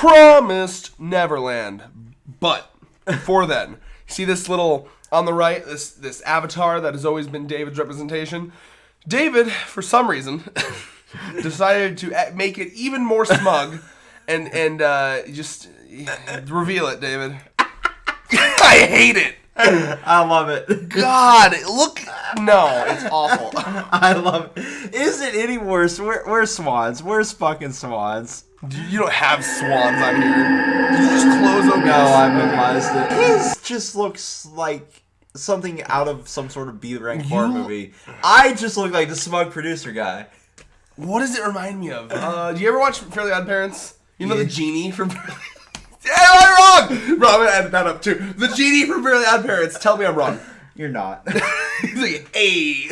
promised Neverland. But before then, see this little on the right, this avatar that has always been David's representation? David, for some reason, decided to make it even more smug and just reveal it, David. I hate it. I love it. God, look. No, it's awful. I love it. Is it any worse? We're swans. Where's fucking swans? You don't have swans on here. Did you just close OBS? No, I memorized it. His just looks like something out of some sort of B-rank horror movie. I just look like the smug producer guy. What does it remind me of? Do you ever watch Fairly Odd Parents? You know the genie from... Yeah, I'm wrong! Bro, I'm going to edit that up too. The genie from Fairly Odd Parents. Tell me I'm wrong. You're not. He's like, hey.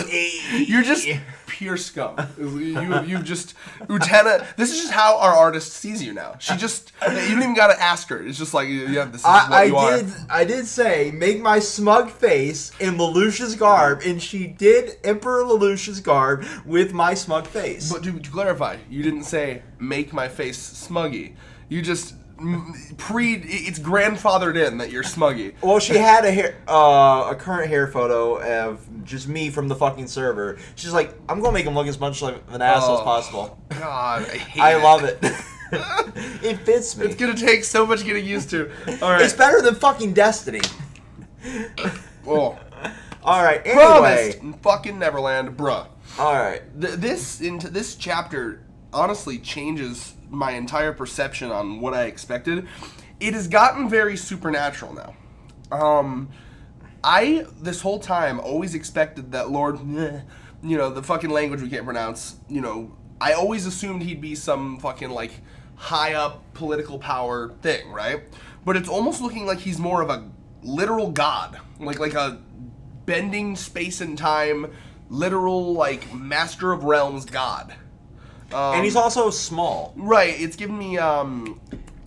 You're just pure scum. You've just... Utena... This is just how our artist sees you now. She just... You don't even got to ask her. It's just like, yeah, this is what you are. I did say, make my smug face in Lelouch's garb, and she did Emperor Lelouch's garb with my smug face. But to clarify, you didn't say, make my face smuggy. You just... it's grandfathered in that you're smuggy. Well, she had a current hair photo of just me from the fucking server. She's like, I'm gonna make him look as much like an asshole as possible. God, I hate it. I love it. It fits me. It's gonna take so much getting used to. All right. It's better than fucking Destiny. Oh. All right. Anyway, promised fucking Neverland, bruh. All right. This chapter honestly changes my entire perception on what I expected. It has gotten very supernatural now. I this whole time always expected that Lord, the fucking language we can't pronounce, I always assumed he'd be some fucking like high up political power thing, right? But it's almost looking like he's more of a literal god, like a bending space and time, literal like master of realms god. And he's also small. Right. It's given me,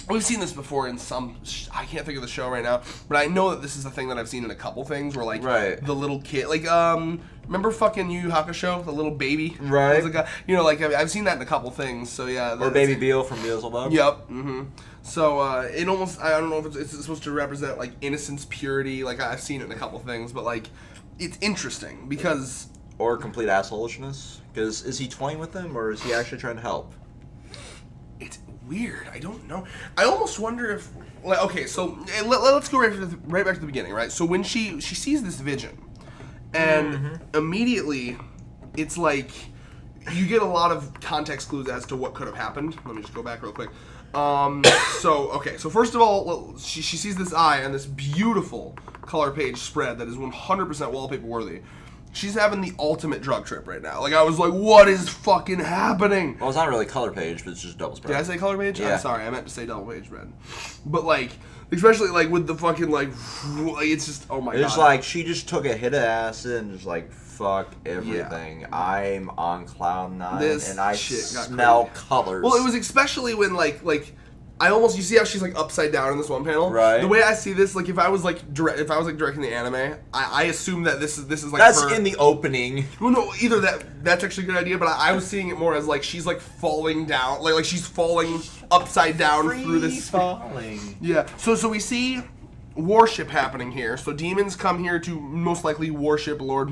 we've seen this before in some, I can't think of the show right now, but I know that this is a thing that I've seen in a couple things where, like, the little kid, like, remember fucking Yu Yu Hakusho, the little baby? Right. I've seen that in a couple things, so yeah. Or Baby Beale from Beelzebub. Yep. Mm-hmm. So, it almost, I don't know if it's supposed to represent, like, innocence, purity, like, I've seen it in a couple things, but, like, it's interesting, because... Or complete assholishness. Because is he toying with them, or is he actually trying to help? It's weird. I don't know. I almost wonder if... okay, so let's go right back to the beginning, right? So when she sees this vision, and immediately it's like you get a lot of context clues as to what could have happened. Let me just go back real quick. So first of all, she sees this eye and this beautiful color page spread that is 100% wallpaper worthy. She's having the ultimate drug trip right now. Like, I was like, what is fucking happening? Well, it's not really color page, but it's just double spread. Did I say color page? Yeah. I'm sorry, I meant to say double page spread. But, like, especially, like, with the fucking, like, it's just, oh my god. It's like, she just took a hit of acid and just, like, fuck everything. Yeah. I'm on cloud nine, and I smell colors. Well, it was especially when, like, you see how she's like upside down in this one panel? Right. The way I see this, like if I was directing the anime, I assume that this is like that's her. In the opening. Well, no, either that's actually a good idea, but I was seeing it more as like she's like falling down, like she's falling upside down through this. Falling. Yeah. So we see worship happening here. So demons come here to most likely worship Lord.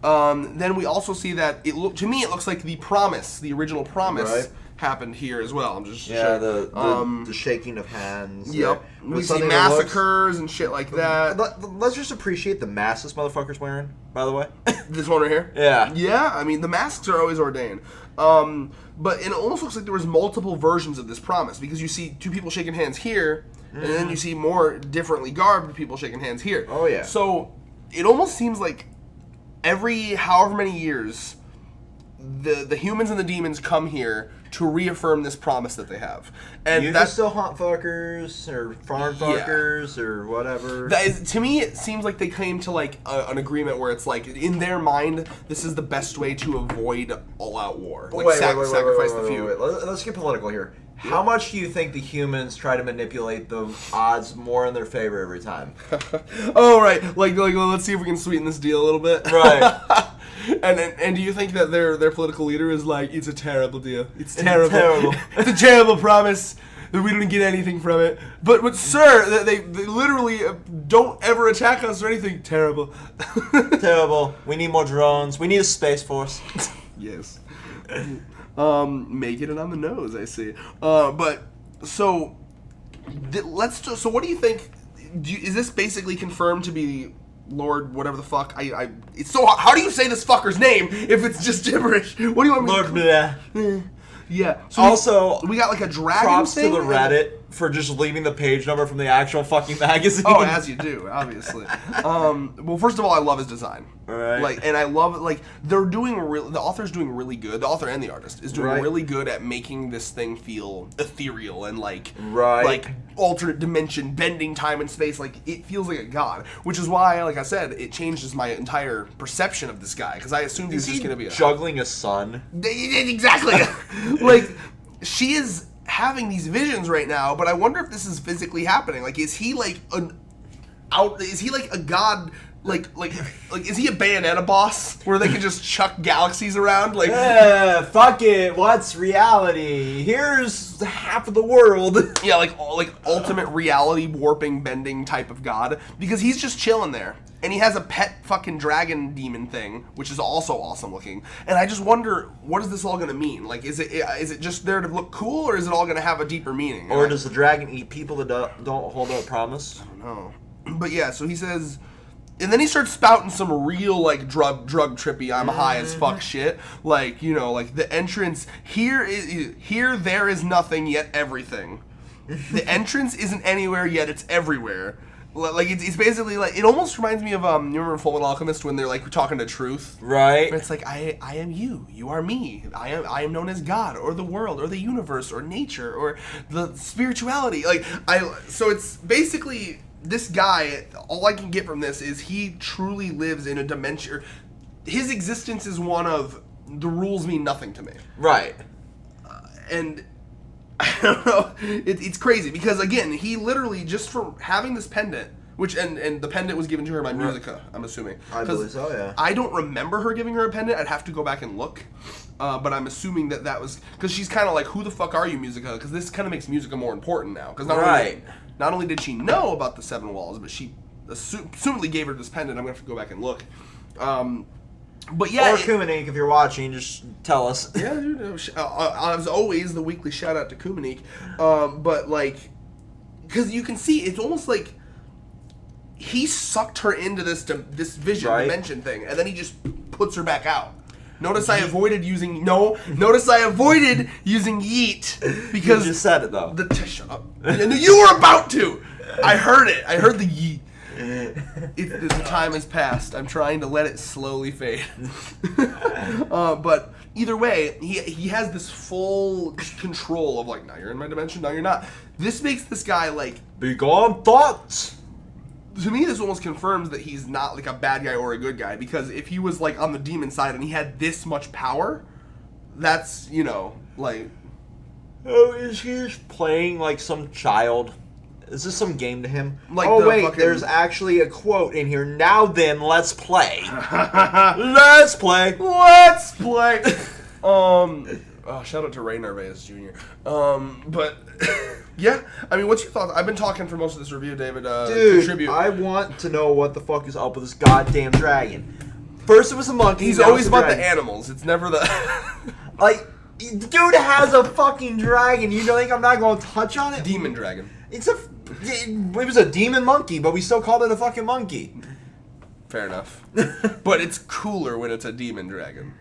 Then we also see that to me it looks like the promise, the original promise. Right. Happened here as well. I'm just the shaking of hands. Yep. We see massacres and shit like that. Let's just appreciate the masks this motherfucker's wearing, by the way. This one right here? Yeah. Yeah, I mean, the masks are always ordained. But it almost looks like there was multiple versions of this promise, because you see two people shaking hands here, and then you see more differently garbed people shaking hands here. Oh, yeah. So it almost seems like every however many years, the humans and the demons come here to reaffirm this promise that they have. And that's still haunt fuckers or farm fuckers or whatever. To me, it seems like they came to like an agreement where it's like, in their mind, this is the best way to avoid all-out war. Like sacrifice the few. Let's get political here. Yeah. How much do you think the humans try to manipulate the odds more in their favor every time? Oh, right. Like, let's see if we can sweeten this deal a little bit. Right. And do you think that their political leader is like, it's a terrible deal. It's terrible. It's a terrible promise. We didn't get anything from it. But sir, they literally don't ever attack us or anything. Terrible. Terrible. We need more drones. We need a space force. Yes. Making it on the nose, I see. But so so what do you think? Is this basically confirmed to be Lord whatever the fuck? It's so how do you say this fucker's name if it's just gibberish? What do you want me Lord to Yeah. So also, we got like a dragon props thing? to the Reddit for just leaving the page number from the actual fucking magazine. Oh, as you do, obviously. Well, first of all, I love his design. Right. And I love they're doing the author's doing really good. The author and the artist is doing really good at making this thing feel ethereal and like alternate dimension, bending time and space. Like it feels like a god, which is why, like I said, it changes my entire perception of this guy because I assumed he was just going to be juggling a sun. Exactly. Like she is having these visions right now, but I wonder if this is physically happening. Like, is he like is he like a god? Like, is he a Bayonetta boss where they can just chuck galaxies around? Like, fuck it. What's reality? Here's half of the world. Yeah, like ultimate reality warping, bending type of god. Because he's just chilling there, and he has a pet fucking dragon demon thing, which is also awesome looking. And I just wonder, what is this all gonna mean? Like, is it just there to look cool, or is it all gonna have a deeper meaning? Or does the dragon eat people that don't hold out promise? I don't know. But yeah, so he says. And then he starts spouting some real, like, drug trippy, I'm high as fuck shit. Like, you know, like, the entrance, here, there is nothing, yet everything. The entrance isn't anywhere, yet it's everywhere. Like, it's basically, like, it almost reminds me of, you remember Full Metal Alchemist when they're, like, talking to Truth? Right. It's like, I am you, you are me. I am known as God, or the world, or the universe, or nature, or the spirituality. Like, so it's basically... This guy, all I can get from this is he truly lives in a dimension. His existence is one of the rules mean nothing to me. Right. And I don't know. It's crazy because again, he literally just for having this pendant, which and the pendant was given to her by Musica, I'm assuming. I believe so. Yeah. I don't remember her giving her a pendant. I'd have to go back and look. But I'm assuming that was because she's kind of like, who the fuck are you, Musica? Because this kind of makes Musica more important now. Because not only did she know about the Seven Walls, but she assumedly gave her this pendant. I'm going to have to go back and look. But yeah. Or Kumanik, if you're watching, just tell us. Yeah, dude. As always, the weekly shout out to Kumanik. But like, because you can see, it's almost like he sucked her into this vision dimension thing, and then he just puts her back out. Notice I avoided using yeet because you just said it though. Shut up. You were about to. I heard it. I heard the yeet. The time has passed. I'm trying to let it slowly fade. But either way, he has this full control of like, now you're in my dimension, now you're not. This makes this guy like be gone thoughts. To me, this almost confirms that he's not like a bad guy or a good guy, because if he was like on the demon side and he had this much power, that's, you know, like... Oh, is he just playing like some child? Is this some game to him? Like there's actually a quote in here. Now then, let's play. Let's play. Let's play. Oh, shout out to Ray Narvaez Jr. But yeah, I mean, what's your thoughts? I've been talking for most of this review, David. Dude, contribute. I want to know what the fuck is up with this goddamn dragon. First it was a monkey. He's always about the animals. It's never the like, dude has a fucking dragon. You think I'm not going to touch on it? Demon dragon. It was a demon monkey, but we still called it a fucking monkey. Fair enough. But it's cooler when it's a demon dragon.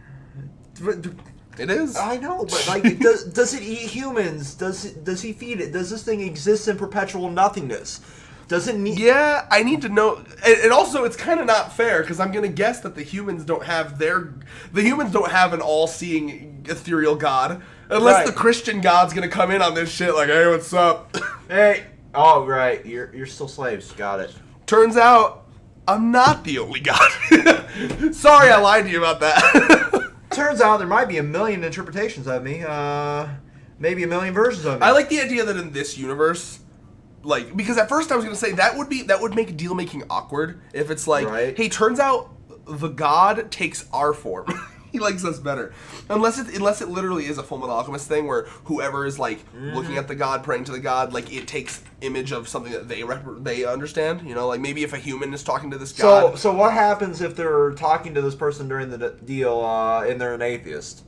It is. I know, but like, does it eat humans? Does he feed it? Does this thing exist in perpetual nothingness? Does it need? Yeah, I need to know. And also, it's kind of not fair because I'm gonna guess that the humans don't have an all-seeing ethereal god, unless the Christian god's gonna come in on this shit like, hey, what's up? Hey, oh right, you're still slaves. Got it. Turns out, I'm not the only god. Sorry, I lied to you about that. Turns out there might be a million interpretations of me. Maybe a million versions of me. I like the idea that in this universe, like, because at first I was gonna say that would make deal making awkward if it's like, hey, turns out the god takes our form. He likes us better, unless it literally is a Full Metal Alchemist thing where whoever is like looking at the god, praying to the god, like it takes image of something that they understand. You know, like maybe if a human is talking to this god. So what happens if they're talking to this person during the deal and they're an atheist?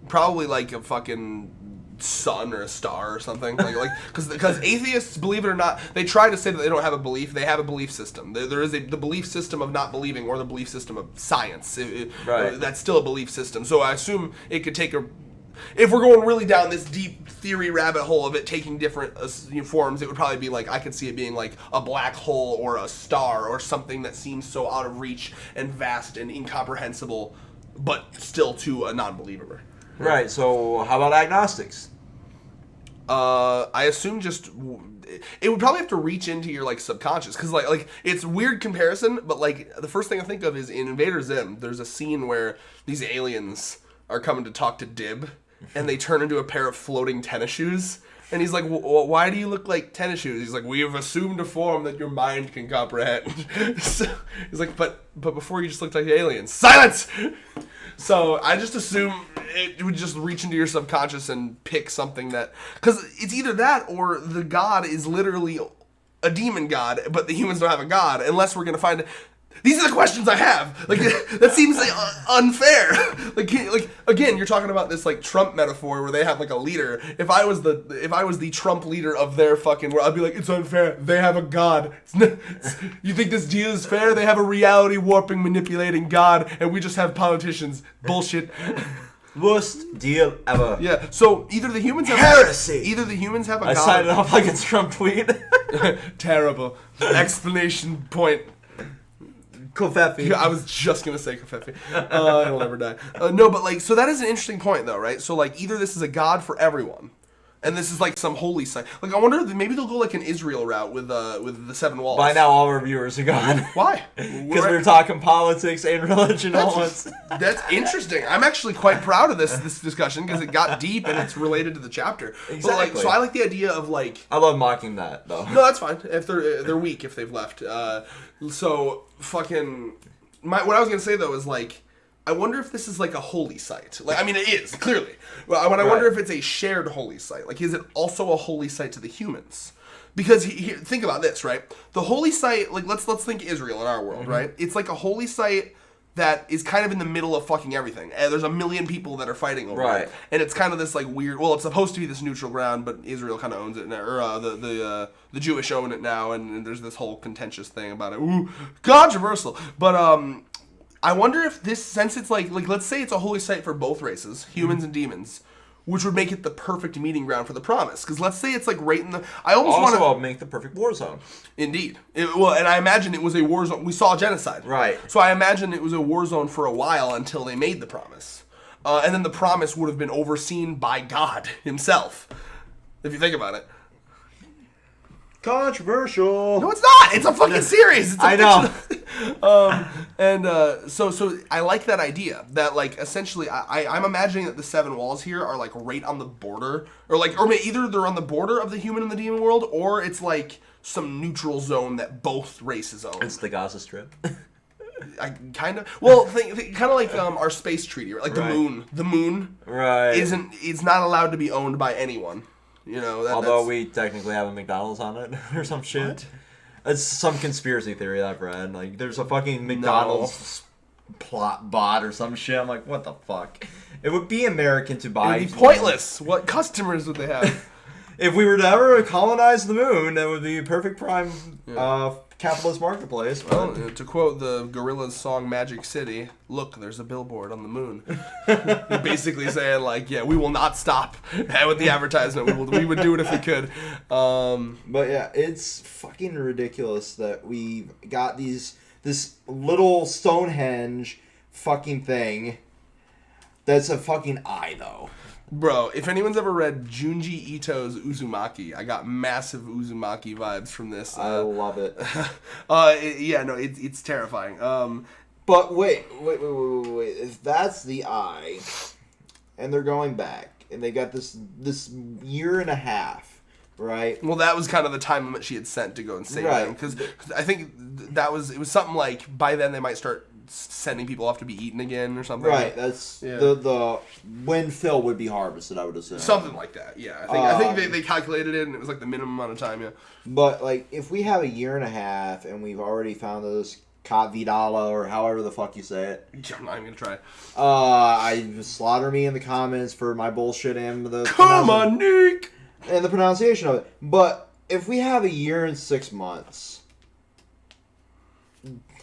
Probably like a fucking sun or a star or something, like because atheists, believe it or not, they try to say that they don't have a belief. They have a belief system. There is the belief system of not believing, or the belief system of science. Right. That's still a belief system. So I assume it could take if we're going really down this deep theory rabbit hole of it taking different forms, it would probably be like, I could see it being like a black hole or a star or something that seems so out of reach and vast and incomprehensible, but still to a non-believer. Right, so how about agnostics? I assume just it would probably have to reach into your like subconscious, because like it's weird comparison, but like the first thing I think of is in Invader Zim. There's a scene where these aliens are coming to talk to Dib, and they turn into a pair of floating tennis shoes. And he's like, why do you look like tennis shoes? He's like, we have assumed a form that your mind can comprehend. So he's like, but before you just looked like aliens. Silence! So I just assume it would just reach into your subconscious and pick something that... Because it's either that or the god is literally a demon god, but the humans don't have a god, unless we're going to find... These are the questions I have. Like, that seems like unfair. Like again, you're talking about this like Trump metaphor where they have like a leader. If I was the Trump leader of their fucking world, I'd be like, it's unfair. They have a god. You think this deal is fair? They have a reality warping, manipulating god, and we just have politicians. Bullshit. Worst deal ever. Yeah. So either the humans have heresy. Either the humans have a I god. signed it off like it's Trump tweet. Terrible. Explanation point. Kofefi. Yeah, I was just gonna say Kofefi. It'll never die. No, but like, so that is an interesting point, though, right? So like, either this is a god for everyone, and this is like some holy site. Like, I wonder if maybe they'll go like an Israel route with the seven walls. By now, all our viewers are gone. Why? Because we're talking politics and religion all once. That's interesting. I'm actually quite proud of this discussion because it got deep and it's related to the chapter. Exactly. But like, so I like the idea of like. I love mocking that though. No, that's fine. If they're weak, if they've left. So fucking. What I was gonna say though is like. I wonder if this is like a holy site. Like, I mean, it is, clearly. But I wonder if it's a shared holy site. Like, is it also a holy site to the humans? Because, think about this, right? The holy site, like, let's think Israel in our world, right? It's like a holy site that is kind of in the middle of fucking everything. And there's a million people that are fighting over it. And it's kind of this, like, weird... Well, it's supposed to be this neutral ground, but Israel kind of owns it now. Or the Jewish own it now, and there's this whole contentious thing about it. Ooh, controversial. But, I wonder if this, since it's like let's say it's a holy site for both races, humans and demons, which would make it the perfect meeting ground for the promise. Because let's say it's like right in the... I almost want to... Also, make the perfect war zone. Indeed. And I imagine it was a war zone. We saw genocide. Right. So I imagine it was a war zone for a while until they made the promise. And then the promise would have been overseen by God himself, if you think about it. Controversial. No, it's not. It's a fucking series. It's a I know. So I like that idea that like essentially I'm imagining that the seven walls here are like right on the border, or either they're on the border of the human and the demon world, or it's like some neutral zone that both races own. It's the Gaza Strip. I kind of kind of like our space treaty, like the moon. The moon is not allowed to be owned by anyone. You know, although we technically have a McDonald's on it or some shit. What? It's some conspiracy theory that I've read. Like, there's a fucking McDonald's plot bot or some shit. I'm like, what the fuck? It would be American to buy. It would be pointless. What customers would they have? If we were to ever colonize the moon, that would be a perfect prime capitalist marketplace. Well, to quote the Gorillaz song Magic City, look, there's a billboard on the moon. You're basically saying, like, yeah, we will not stop with the advertisement. We would do it if we could. But yeah, it's fucking ridiculous that we've got this little Stonehenge fucking thing that's a fucking eye, though. Bro, if anyone's ever read Junji Ito's Uzumaki, I got massive Uzumaki vibes from this. I love it. It's terrifying. But wait. If that's the eye, and they're going back, and they got this year and a half, right? Well, that was kind of the time limit she had sent to go and save them. Because I think it was something like, by then they might start sending people off to be eaten again or something. Right. That's the when Phil would be harvested, I would assume. Something like that. Yeah. I think they calculated it, and it was like the minimum amount of time. Yeah. But like, if we have a year and a half, and we've already found those Cat Vidala or however the fuck you say it. I'm not even gonna try. I slaughter me in the comments for my bullshit and the Come on, Nick. And the pronunciation of it. But if we have a year and 6 months,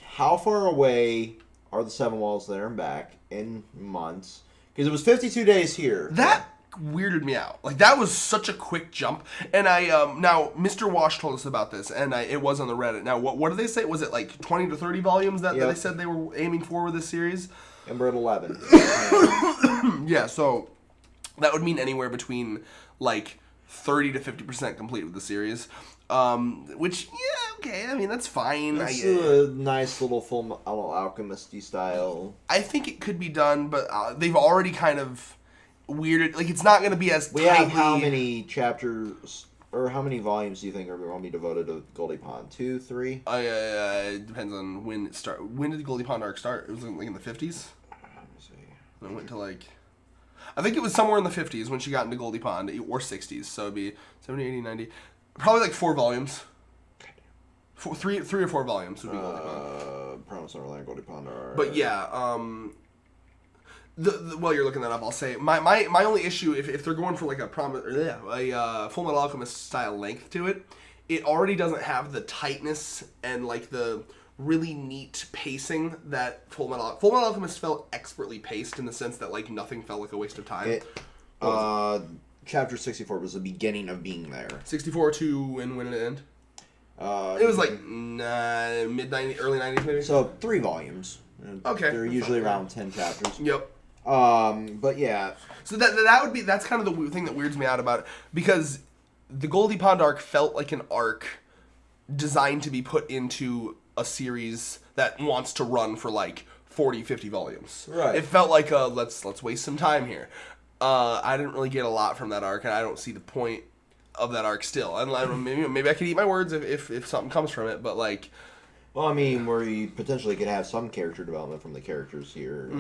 how far away are the 7 walls there and back in months? Because it was 52 days here. That weirded me out. Like, that was such a quick jump. And I now Mr. Wash told us about this, and it was on the Reddit. Now, what did they say? Was it like 20 to 30 volumes that they said they were aiming for with this series? And we're at 11. Yeah, so that would mean anywhere between like 30 to 50% complete with the series. Which, yeah, okay, I mean, that's fine. It's a nice little Full Alchemist-y style. I think it could be done, but they've already kind of weirded, like, it's not going to be as We have how many chapters, or how many volumes do you think are going to be devoted to Goldie Pond? 2, 3? It depends on when it start. When did the Goldie Pond arc start? It was like in the 50s? Let me see. It went to like... I think it was somewhere in the 50s when she got into Goldie Pond, or 60s, so it'd be 70, 80, 90. Probably like 4 volumes. Three or 4 volumes would be Goldie Pond. Promise Neverland, Goldie Pond are... But yeah, while you're looking that up, I'll say my only issue, if they're going for like a Full Metal Alchemist style length to it, it already doesn't have the tightness and like the really neat pacing that Full Metal Alchemist felt expertly paced, in the sense that like nothing felt like a waste of time. Chapter 64 was the beginning of being there. 64 to when did it end? It was like mid-90s, early 90s maybe. So 3 volumes. Okay. They're usually around 10 chapters. Yep. But yeah. So that's kind of the thing that weirds me out about it, because the Goldie Pond arc felt like an arc designed to be put into a series that wants to run for like 40, 50 volumes. Right. It felt like let's waste some time here. I didn't really get a lot from that arc, and I don't see the point of that arc still. And maybe I could eat my words if something comes from it, but like... Well, I mean, where you potentially could have some character development from the characters here.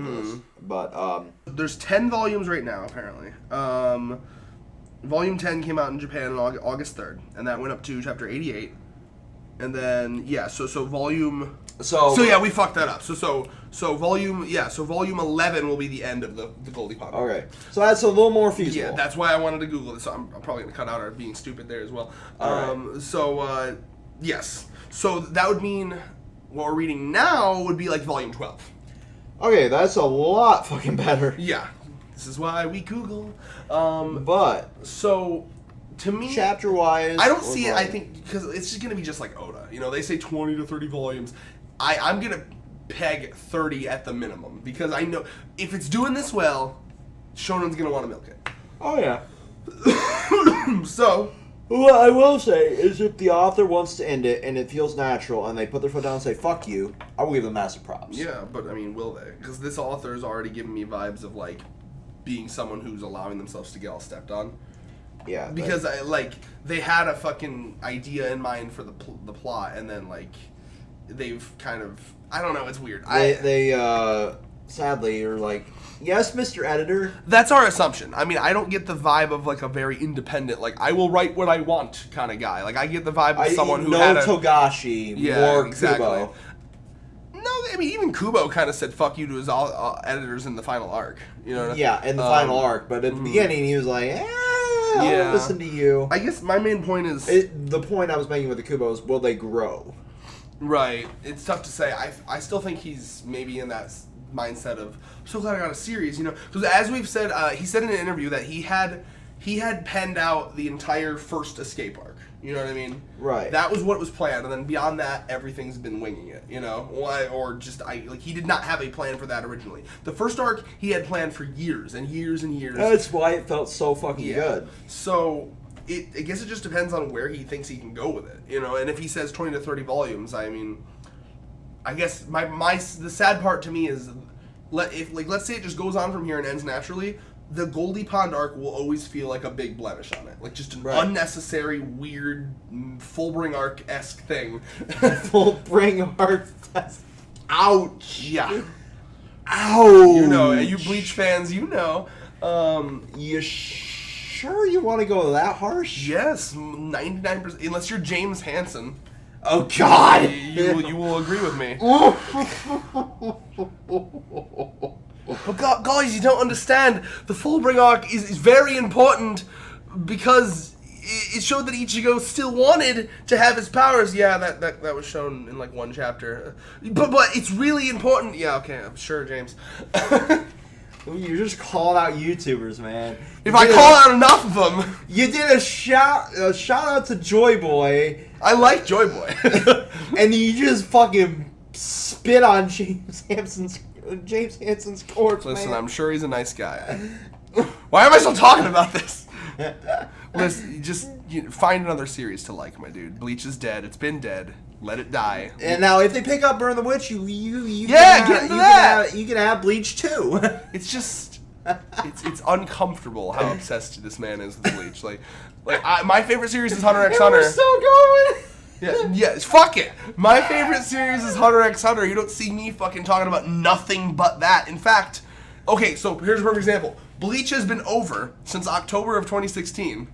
But, there's 10 volumes right now, apparently. Volume 10 came out in Japan on August 3rd, and that went up to chapter 88. And then, yeah, so volume... So yeah, we fucked that up. So volume 11 will be the end of the Goldie Pond. Okay. So that's a little more feasible. Yeah, that's why I wanted to Google this. So I'm probably going to cut out our being stupid there as well. Right. So, yes. So that would mean what we're reading now would be like volume 12. Okay, that's a lot fucking better. Yeah. This is why we Google. But... So... To me, chapter-wise... I don't see it, I think, because it's just going to be just like Oda. You know, they say 20 to 30 volumes. I'm going to peg 30 at the minimum, because I know if it's doing this well, Shonen's going to want to milk it. Oh, yeah. So... What I will say is if the author wants to end it and it feels natural and they put their foot down and say, fuck you, I will give them massive props. Yeah, but, I mean, will they? Because this author is already giving me vibes of, like, being someone who's allowing themselves to get all stepped on. Yeah, because they had a fucking idea in mind for the plot, and then like they've kind of, I don't know, it's weird. They sadly are like, yes, Mr. Editor. That's our assumption. I mean, I don't get the vibe of like a very independent, like I will write what I want kind of guy. Like I get the vibe of someone who had Togashi, more exactly. Kubo. No, I mean even Kubo kind of said "fuck you" to his editors in the final arc. You know? Yeah, in the final arc, but at the beginning he was like, I'll listen to you. I guess my main point is... the point I was making with the Kubo is, will they grow? Right. It's tough to say. I still think he's maybe in that mindset of, I'm so glad I got a series, you know? Because as we've said, he said in an interview that he had penned out the entire first Escape arc. You know what I mean? Right. That was what was planned, and then beyond that, everything's been winging it, you know? Or just, he did not have a plan for that originally. The first arc, he had planned for years and years and years. That's why it felt so fucking good. So, I guess it just depends on where he thinks he can go with it, you know? And if he says 20 to 30 volumes, I mean, I guess the sad part to me is, let's say it just goes on from here and ends naturally, the Goldie Pond arc will always feel like a big blemish on it. Like just an unnecessary, weird, Fullbring arc-esque thing. Fullbring arc-esque. Ouch. Yeah. Ouch. You know, you Bleach fans, you know. You sure you want to go that harsh? Yes, 99%. Unless you're James Hansen. Oh, God. You will agree with me. But guys, you don't understand. The Fullbring arc is very important because it showed that Ichigo still wanted to have his powers. Yeah, that was shown in like one chapter. But it's really important. Yeah, okay, I'm sure, James. You're just calling out YouTubers, man. If I call out enough of them. You did a shout out to Joy Boy. I like Joy Boy. And you just fucking spit on James Hansen's corpse, Listen, man. I'm sure he's a nice guy. Why am I still talking about this? Listen, just find another series to like, my dude. Bleach is dead. It's been dead. Let it die. And now, if they pick up Burn the Witch, you can have Bleach too. It's just, it's uncomfortable how obsessed this man is with Bleach. My favorite series is Hunter x Hunter. We're still going. Yeah, fuck it. My favorite series is Hunter x Hunter. You don't see me fucking talking about nothing but that. In fact, okay, so here's a perfect example. Bleach has been over since October of 2016,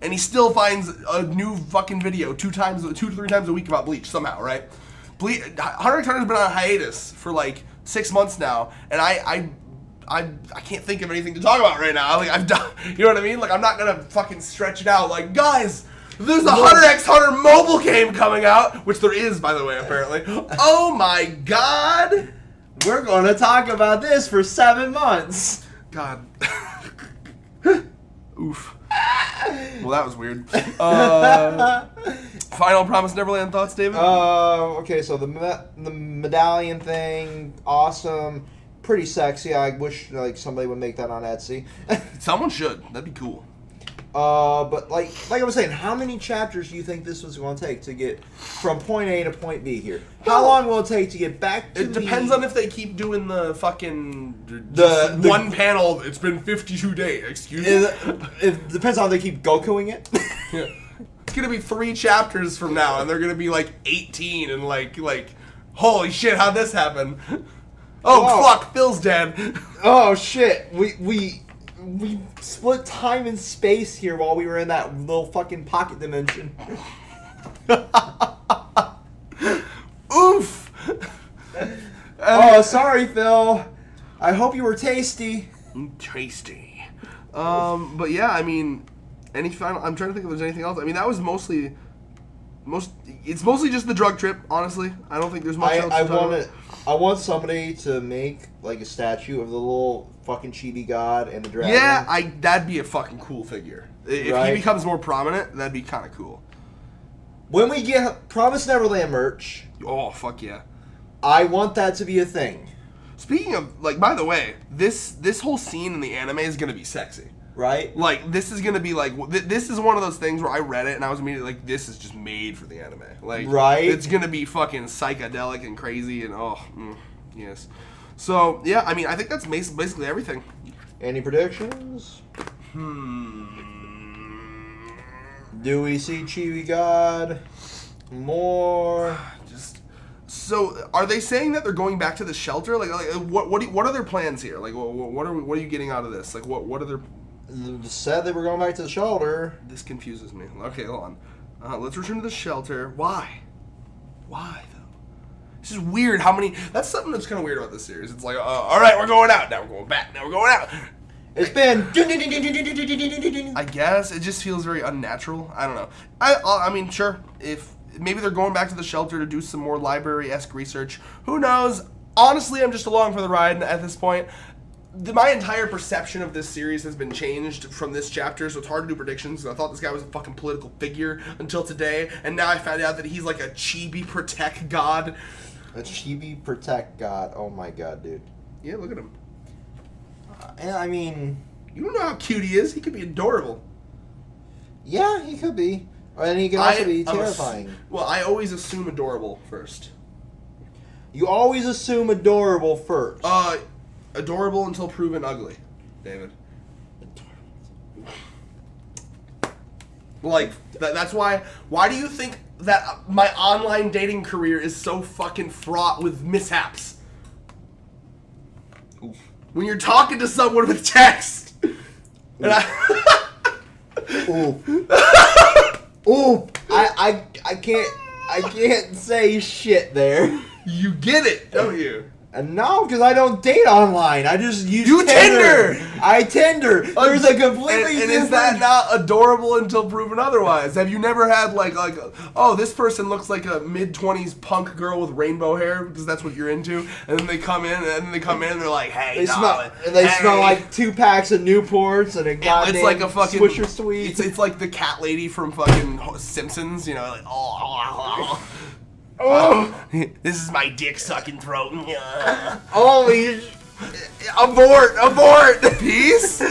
and he still finds a new fucking video 2 to 3 times a week about Bleach somehow, right? Hunter x Hunter's been on hiatus for like 6 months now, and I can't think of anything to talk about right now. Like, I've done, you know what I mean? Like, I'm not gonna fucking stretch it out. Like, guys, there's a Hunter x Hunter mobile game coming out, which there is, by the way, apparently. Oh my god! We're gonna talk about this for 7 months. God. Oof. Well, that was weird. Final Promise Neverland thoughts, David? Okay, so the medallion thing, awesome, pretty sexy. I wish like somebody would make that on Etsy. Someone should. That'd be cool. But like I was saying, how many chapters do you think this was going to take to get from point A to point B here? How long will it take to get back to It depends on if they keep doing the fucking the one panel. It's been 52 days. Excuse me. It depends on how they keep Gokuing it. Yeah. It's gonna be 3 chapters from now, and they're gonna be like 18, and like holy shit, how'd this happen? Oh fuck, Phil's dead. Oh shit, we split time and space here while we were in that little fucking pocket dimension. Oof. Oh, sorry, Phil. I hope you were tasty. Tasty. But yeah, I mean, any final? I'm trying to think if there's anything else. I mean, that was mostly. It's mostly just the drug trip. Honestly, I don't think there's much else. I want somebody to make like a statue of the little fucking chibi god and the dragon. Yeah, that'd be a fucking cool figure. If he becomes more prominent, that'd be kind of cool. When we get Promise Neverland merch, Oh fuck yeah! I want that to be a thing. Speaking of, like, by the way, this whole scene in the anime is gonna be sexy. Right? Like, this is gonna be like, this is one of those things where I read it and I was immediately like, this is just made for the anime. Like, right? It's gonna be fucking psychedelic and crazy and yes. So yeah, I mean, I think that's basically everything. Any predictions? Do we see Chibi God more? So, are they saying that they're going back to the shelter? Like what are their plans here? Like, what are you getting out of this? Like, what are their? They said they were going back to the shelter. This confuses me. Okay, hold on. Let's return to the shelter. Why? Why though? It's just weird how many. That's something that's kind of weird about this series. It's like, all right, we're going out. Now we're going back. Now we're going out. It's been. I guess it just feels very unnatural. I don't know. I mean, sure. If maybe they're going back to the shelter to do some more library-esque research. Who knows? Honestly, I'm just along for the ride at this point. My entire perception of this series has been changed from this chapter, so it's hard to do predictions. I thought this guy was a fucking political figure until today, and now I found out that he's like a chibi protect god. A chibi protect god. Oh my god, dude. Yeah, look at him. I mean... You don't know how cute he is. He could be adorable. Yeah, he could be. And he can also be terrifying. Well, I always assume adorable first. You always assume adorable first. Adorable until proven ugly, David. Like, that's why... Why do you think that my online dating career is so fucking fraught with mishaps. Oof. When you're talking to someone with text, and Ooh. Ooh. I can't say shit there. you get it, don't you? And no, because I don't date online. I just use Tinder. I Tinder. There's a completely and is that not adorable until proven otherwise? Have you never had like oh, this person looks like a mid-20s punk girl with rainbow hair because that's what you're into, and then they come in and they're like, hey, they smell like 2 packs of Newports and a goddamn it's like a fucking Swisher Sweet. It's like the cat lady from fucking Simpsons, you know, like oh. This is my dick sucking throat. Holy abort! Peace.